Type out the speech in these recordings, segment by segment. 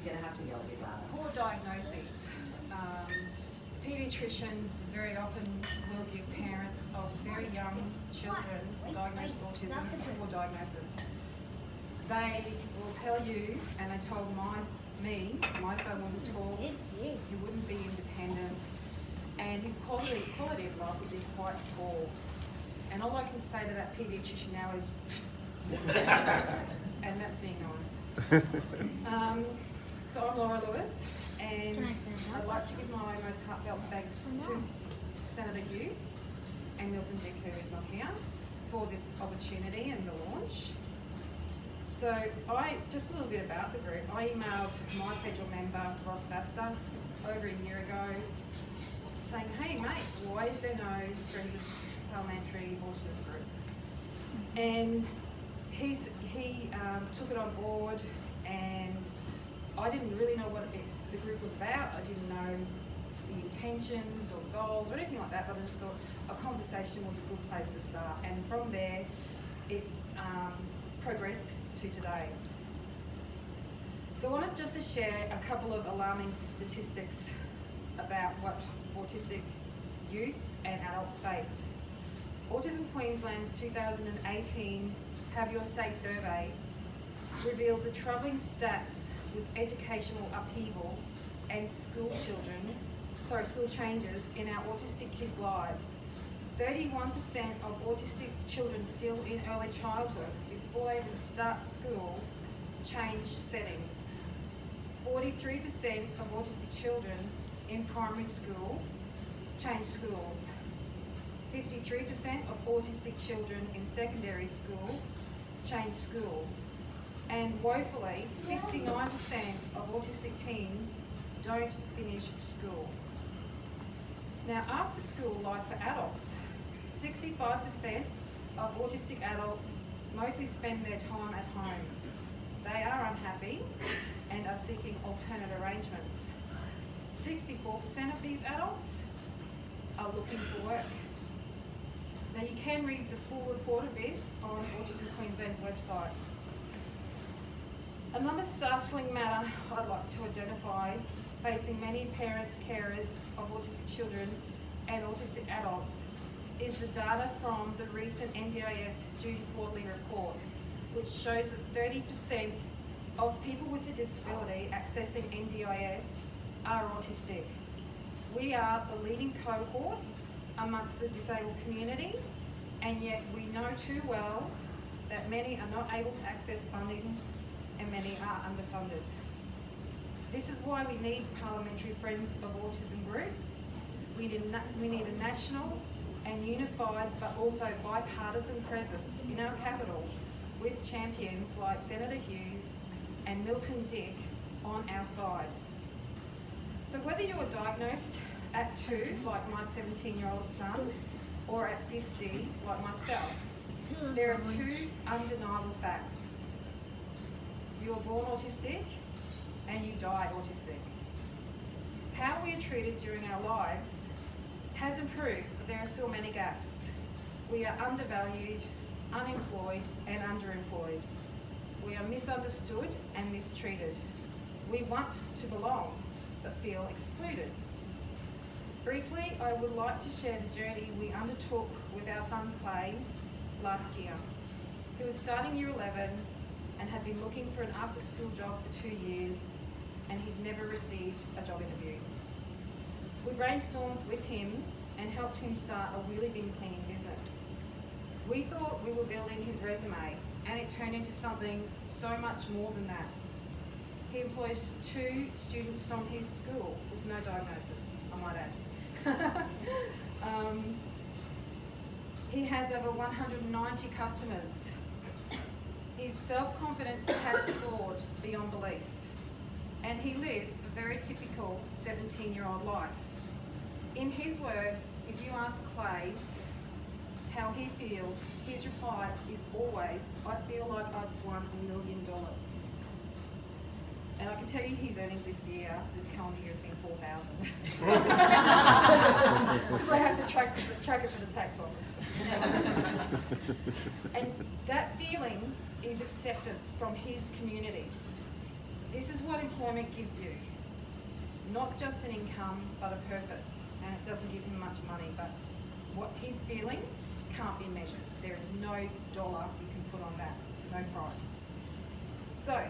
You're going to have to yell a bit louder. Poor diagnoses. Paediatricians very often will give parents of very young children diagnosed with autism poor diagnosis. They will tell you, and they told my son wouldn't talk, he wouldn't be independent, and his quality of life would be quite poor. And all I can say to that paediatrician now is, and that's being nice. So I'm Laura Lewis, and I'd like to give my most heartfelt thanks to Senator Hughes and Milton Dick, who is not here, for this opportunity and the launch. So just a little bit about the group. I emailed my federal member, Ross Vasta, over a year ago, saying, hey mate, why is there no Friends of Parliamentary Autism group? And he took it on board, and I didn't really know what the group was about. I didn't know the intentions or goals or anything like that, but I just thought a conversation was a good place to start. And from there, it's progressed to today. So I wanted just to share a couple of alarming statistics about what autistic youth and adults face. Autism Queensland's 2018 Have Your Say survey reveals the troubling stats with educational upheavals and school changes in our autistic kids' lives. 31% of autistic children still in early childhood, before they even start school, change settings. 43% of autistic children in primary school change schools. 53% of autistic children in secondary schools change schools. And woefully, 59% of autistic teens don't finish school. Now, after school life for adults, 65% of autistic adults mostly spend their time at home. They are unhappy and are seeking alternate arrangements. 64% of these adults are looking for work. Now, you can read the full report of this on Autism Queensland's website. Another startling matter I'd like to identify facing many parents, carers of autistic children and autistic adults is the data from the recent NDIS June quarterly report, which shows that 30% of people with a disability accessing NDIS are autistic. We are the leading cohort amongst the disabled community, and yet we know too well that many are not able to access funding and many are underfunded. This is why we need Parliamentary Friends of Autism group. We need a national and unified but also bipartisan presence in our capital with champions like Senator Hughes and Milton Dick on our side. So whether you are diagnosed at 2, like my 17-year-old son, or at 50, like myself, there are 2 undeniable facts. You are born autistic and you die autistic. How we are treated during our lives has improved, but there are still many gaps. We are undervalued, unemployed and underemployed. We are misunderstood and mistreated. We want to belong, but feel excluded. Briefly, I would like to share the journey we undertook with our son Clay last year. He was starting year 11 and had been looking for an after-school job for 2 years, and he'd never received a job interview. We brainstormed with him and helped him start a wheelie bin cleaning business. We thought we were building his resume, and it turned into something so much more than that. He employs 2 students from his school with no diagnosis, I might add. He has over 190 customers. His self-confidence has soared beyond belief, and he lives a very typical 17-year-old life. In his words, if you ask Clay how he feels, his reply is always, I feel like I've won $1 million. And I can tell you his earnings this calendar year has been 4,000. Because I have to track it for the tax office. And that feeling is acceptance from his community. This is what employment gives you. Not just an income, but a purpose. And it doesn't give him much money, but what he's feeling can't be measured. There is no dollar you can put on that, no price. So,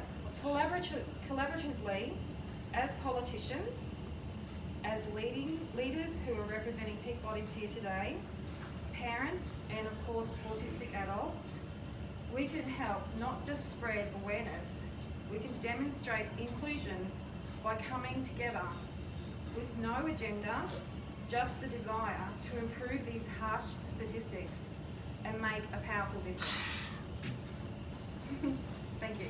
collaboratively, as politicians, as leaders who are representing peak bodies here today, parents, and of course autistic adults, we can help not just spread awareness, we can demonstrate inclusion by coming together with no agenda, just the desire to improve these harsh statistics and make a powerful difference. Thank you.